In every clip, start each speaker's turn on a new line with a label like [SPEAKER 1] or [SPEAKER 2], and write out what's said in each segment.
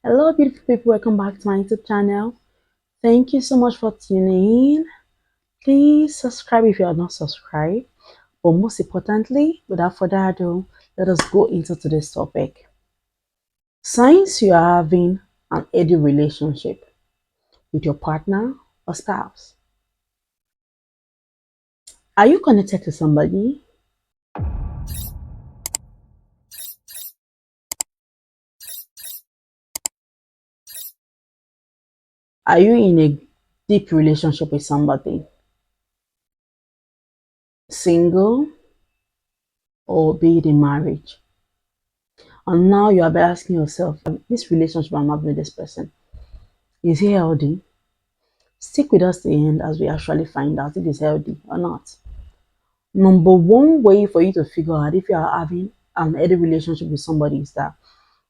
[SPEAKER 1] Hello, beautiful people. Welcome back to my YouTube channel. Thank you so much for tuning in. Please subscribe if you are not subscribed. But most importantly, without further ado, let us go into today's topic. Signs you are having an healthy relationship with your partner or spouse. Are you connected to somebody? Are you in a deep relationship with somebody? Single or be it in marriage? And now you are asking yourself, this relationship I'm having with this person, is he healthy? Stick with us to the end as we actually find out if it's healthy or not. Number one way for you to figure out if you are having an healthy relationship with somebody is that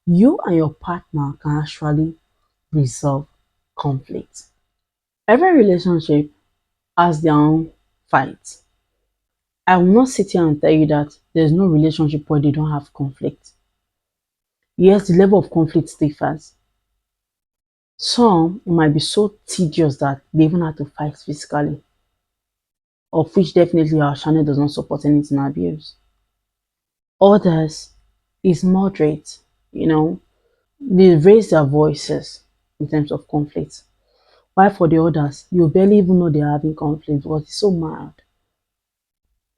[SPEAKER 1] you and your partner can actually resolve conflict. Every relationship has their own fights. I will not sit here and tell you that there's no relationship where they don't have conflict. Yes, the level of conflict differs. Some it might be so tedious that they even have to fight physically, of which definitely our channel does not support anything abuse. Others is moderate, you know, they raise their voices in terms of conflict. While for the others, you barely even know they're having conflict because it's so mild.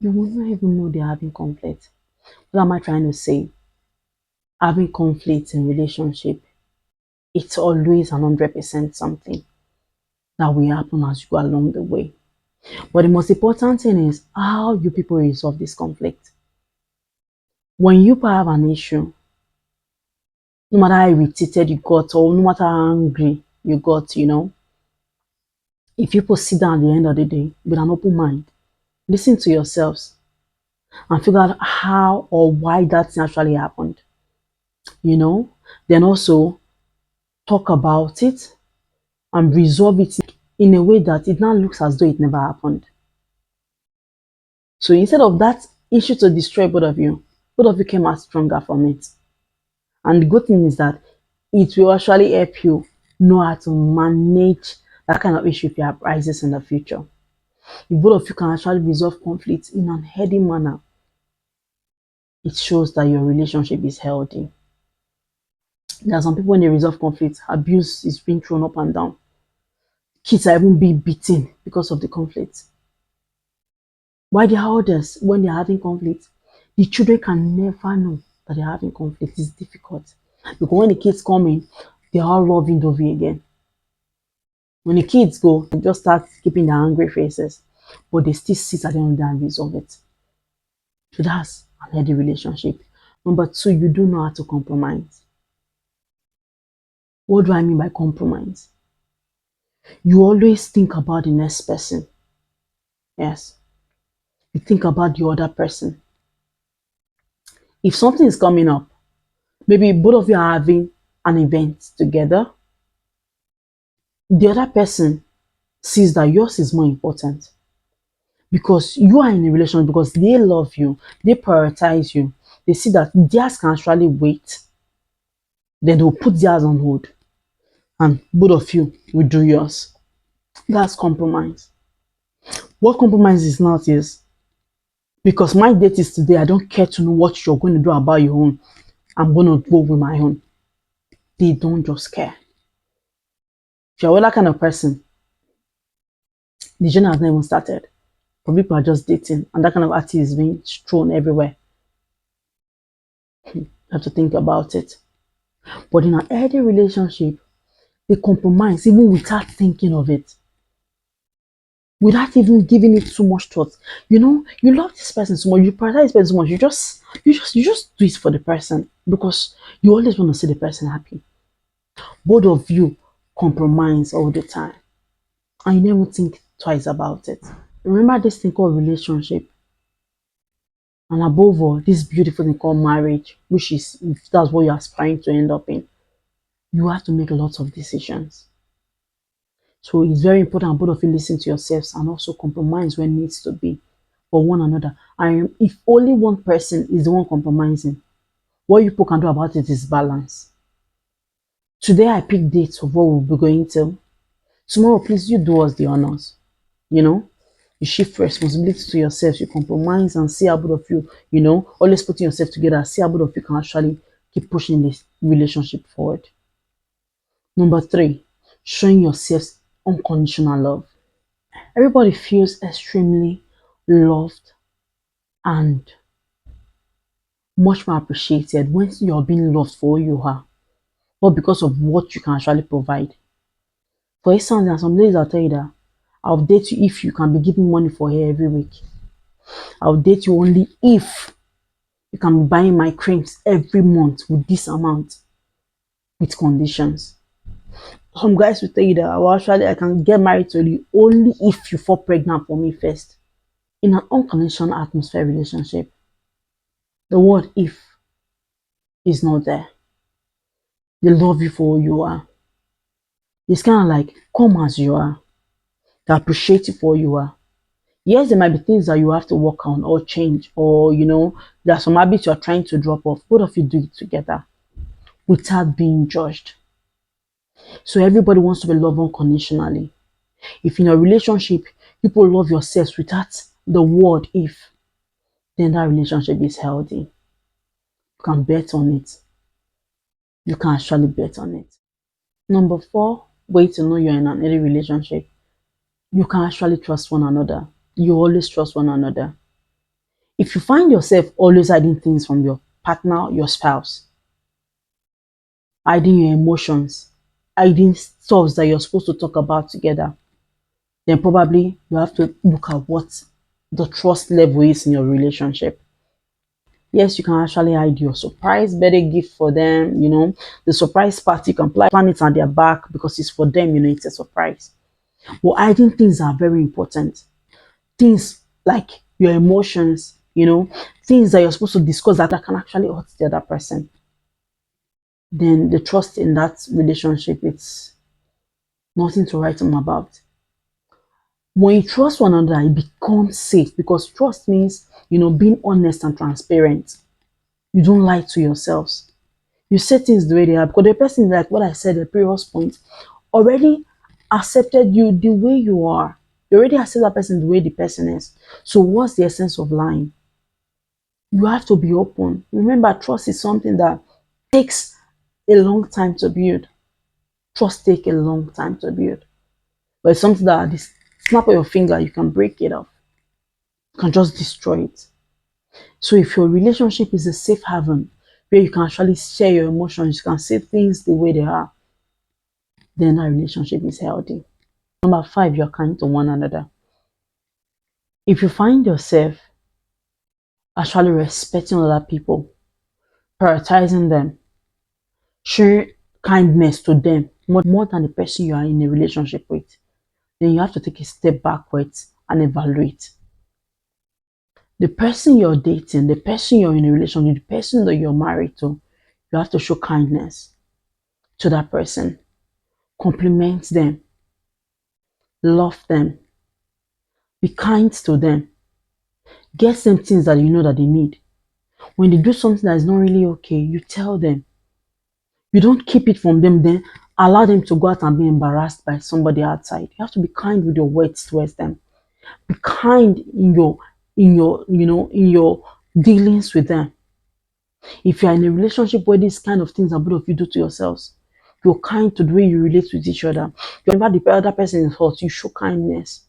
[SPEAKER 1] You will not even know they're having conflict. What am I trying to say? Having conflict in relationship, it's always 100% something that will happen as you go along the way. But the most important thing is how you people resolve this conflict. When you have an issue, no matter how irritated you got or no matter how angry you got, if you sit down at the end of the day with an open mind, listen to yourselves and figure out how or why that thing actually happened, you know, then also talk about it and resolve it in a way that it now looks as though it never happened. So instead of that issue to destroy both of you came out stronger from it. And the good thing is that it will actually help you know how to manage that kind of issue if it arises in the future. If both of you can actually resolve conflict in an healthy manner, it shows that your relationship is healthy. There are some people when they resolve conflict, abuse is being thrown up and down. Kids are even being beaten because of the conflict. While the others, when they're having conflict, the children can never know that they're having conflict. It's difficult. Because when the kids come in, they're all loving dovey again. When the kids go, they just start keeping their angry faces, but they still sit at the end and resolve it. So that's a healthy relationship. Number two, you do know how to compromise. What do I mean by compromise? You always think about the next person. Yes. You think about the other person. If something is coming up, maybe both of you are having an event together, the other person sees that yours is more important because you are in a relationship, because they love you, they prioritize you, they see that theirs can actually wait, then they'll put theirs on hold and both of you will do yours. That's compromise. What compromise is not is because my date is today, I don't care to know what you're going to do about your own. I'm going to go with my own. They don't just care. If you're that kind of person, the journey has not even started. But people are just dating, and that kind of attitude is being thrown everywhere. You have to think about it. But in an healthy relationship, they compromise even without thinking of it, without even giving it too much thought. You love this person so much, you prioritize this person so much, you just do it for the person because you always want to see the person happy. Both of you compromise all the time and you never think twice about it. Remember this thing called relationship, and above all, this beautiful thing called marriage, which is if that's what you're aspiring to end up in, you have to make lots of decisions. So it's very important both of you listen to yourselves and also compromise when needs to be for one another. And if only one person is the one compromising, what you people can do about it is balance. Today I pick dates of what we'll be going to. Tomorrow, please you do us the honors. You know, you shift responsibility to yourself, you compromise and see how both of you, always putting yourself together, see how both of you can actually keep pushing this relationship forward. Number three, showing yourself unconditional love. Everybody feels extremely loved and much more appreciated when you're being loved for who you are, not because of what you can actually provide. For instance, there are some ladies I'll tell you that I'll date you if you can be giving money for hair every week. I'll date you only if you can be buying my creams every month with this amount, with conditions. Some guys will tell you that I can get married to you only if you fall pregnant for me first. In an unconditional atmosphere relationship, the word if is not there. They love you for who you are. It's kind of like come as you are. They appreciate you for who you are. Yes, there might be things that you have to work on or change, or there are some habits you are trying to drop off. Both of you do it together without being judged. So everybody wants to be loved unconditionally. If in a relationship people love yourselves without the word if, then that relationship is healthy. You can bet on it. You can actually bet on it. Number four, way to know you're in an early relationship. You can actually trust one another. You always trust one another. If you find yourself always hiding things from your partner, your spouse, hiding your emotions, hiding stuff that you're supposed to talk about together, then probably you have to look at what the trust level is in your relationship. Yes, you can actually hide your surprise birthday gift for them, the surprise party, you can plan it on their back because it's for them, it's a surprise. But hiding things are very important. Things like your emotions, things that you're supposed to discuss that can actually hurt the other person. Then the trust in that relationship, it's nothing to write home about. When you trust one another, it becomes safe because trust means, being honest and transparent. You don't lie to yourselves. You say things the way they are because the person, like what I said at the previous point, already accepted you the way you are. You already accept that person the way the person is. So what's the essence of lying? You have to be open. Remember, trust is something that takes a long time to build. Trust takes a long time to build. But it's something that at the snap of your finger, you can break it off. You can just destroy it. So if your relationship is a safe haven where you can actually share your emotions, you can say things the way they are, then that relationship is healthy. Number five, you're kind to one another. If you find yourself actually respecting other people, prioritizing them, showing kindness to them more than the person you are in a relationship with, then you have to take a step backwards and evaluate. The person you're dating, the person you're in a relationship, the person that you're married to, you have to show kindness to that person, compliment them, love them, be kind to them, get them things that you know that they need. When they do something that is not really okay, you tell them. You don't keep it from them, then allow them to go out and be embarrassed by somebody outside. You have to be kind with your words towards them. Be kind in your dealings with them. If you are in a relationship where these kind of things are both of you do to yourselves, you're kind to the way you relate with each other. Whenever the other person is hurt, you show kindness.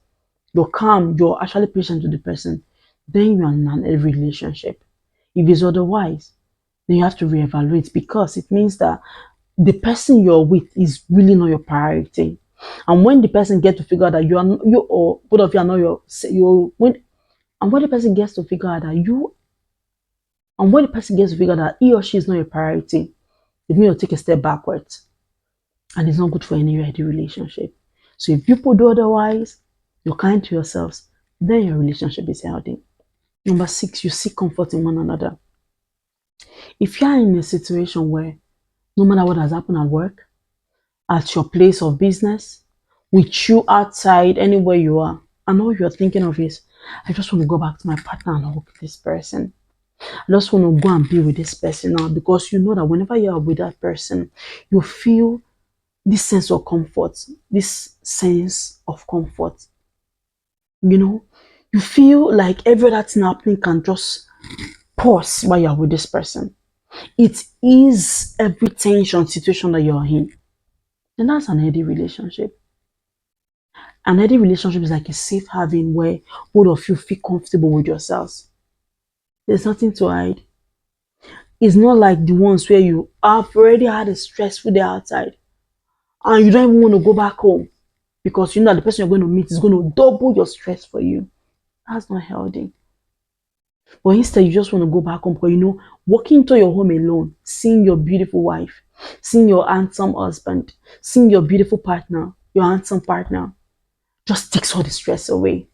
[SPEAKER 1] You're calm, you're actually patient with the person. Then you're in an healthy relationship. If it's otherwise, then you have to reevaluate because it means that the person you're with is really not your priority. And when the person gets to figure out that you or both of you are not when the person gets to figure out that when the person gets to figure out that he or she is not your priority, it means you'll take a step backwards. And it's not good for any ready relationship. So if people do otherwise, you're kind to yourselves, then your relationship is healthy. Number six, you seek comfort in one another. If you are in a situation where no matter what has happened at work, at your place of business, with you outside, anywhere you are, and all you're thinking of is, I just want to go back to my partner and hug this person. I just want to go and be with this person now, because you know that whenever you are with that person, you feel this sense of comfort, this sense of comfort. You know, you feel like every other thing happening can just pause while you're with this person. It is every tension situation that you're in. And that's an healthy relationship. An healthy relationship is like a safe haven where both of you feel comfortable with yourselves. There's nothing to hide. It's not like the ones where you have already had a stressful day outside and you don't even want to go back home because you know that the person you're going to meet is going to double your stress for you. That's not healthy. But instead, you just want to go back home because you know, walking into your home alone, seeing your beautiful wife, seeing your handsome husband, seeing your beautiful partner, your handsome partner, just takes all the stress away.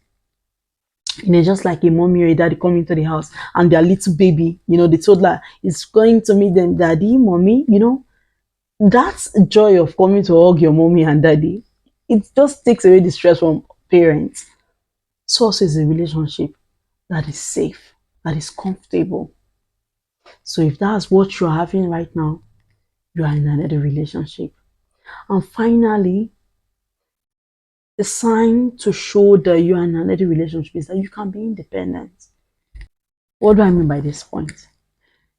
[SPEAKER 1] You know, just like a mommy or a daddy coming to the house and their little baby, you know, the toddler is going to meet them, daddy, mommy, you know, that's joy of coming to hug your mommy and daddy. It just takes away the stress from parents. So also is a relationship that is safe, that is comfortable. So if that's what you're having right now, you are in another relationship. And finally, the sign to show that you are in another relationship is that you can be independent. What do I mean by this point?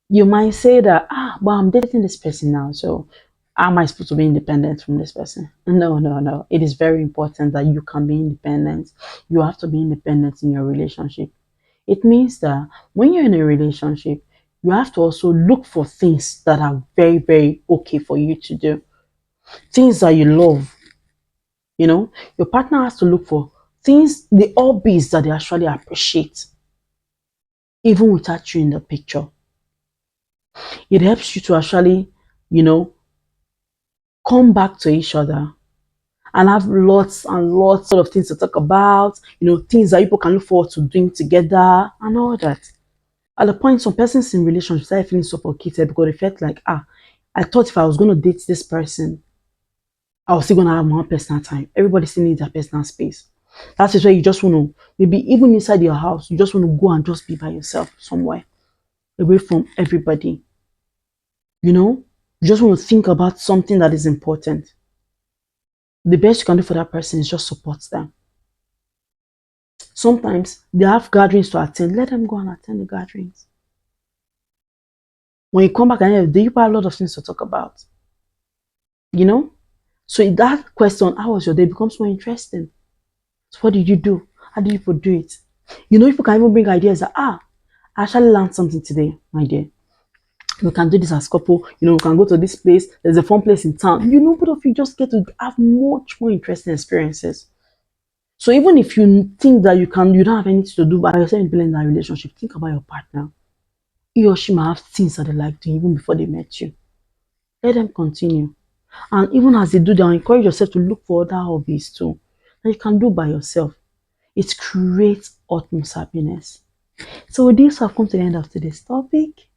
[SPEAKER 1] You might say that, but I'm dating this person now, so how am I supposed to be independent from this person? No, no, no. It is very important that you can be independent. You have to be independent in your relationship. It means that when you're in a relationship, you have to also look for things that are very, very okay for you to do. Things that you love, you know. Your partner has to look for things, the hobbies that they actually appreciate, even without you in the picture. It helps you to actually, you know, come back to each other and have lots and lots of things to talk about, you know, things that people can look forward to doing together and all that. At the point some persons in relationships started feeling suffocated because they felt like, I thought if I was going to date this person, I was still going to have my own personal time. Everybody still needs their personal space. That is where you just want to, maybe even inside your house, you just want to go and just be by yourself somewhere, away from everybody. You know, you just want to think about something that is important. The best you can do for that person is just support them. Sometimes they have gatherings to attend. Let them go and attend the gatherings. When you come back and you have a lot of things to talk about. You know? So that question, how was your day, becomes more interesting. So what did you do? How did you do it? You know, people can even bring ideas that, I actually learned something today, my dear. We can do this as couple, you know, we can go to this place, there's a fun place in town. You know, both of you just get to have much more interesting experiences. So even if you think that you don't have anything to do by yourself in that relationship, think about your partner. He or she might have things that they like doing even before they met you. Let them continue. And even as they do that, encourage yourself to look for other hobbies too that you can do by yourself. It creates utmost happiness. So with this, I've come to the end of today's topic.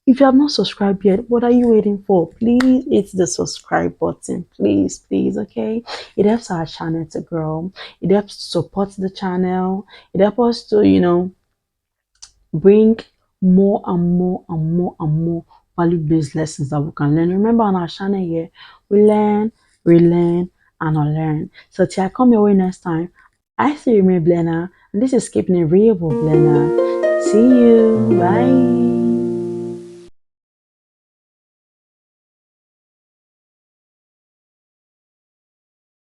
[SPEAKER 1] If you have not subscribed yet, what are you waiting for? Please hit the subscribe button. Please, please, okay? It helps our channel to grow. It helps to support the channel. It helps us to, you know, bring more and more and more and more value-based lessons that we can learn. Remember on our channel here, we learn, relearn, and unlearn. So till I come your way next time, I still remain Blender, and this is keeping it real with Blender. See you. Bye.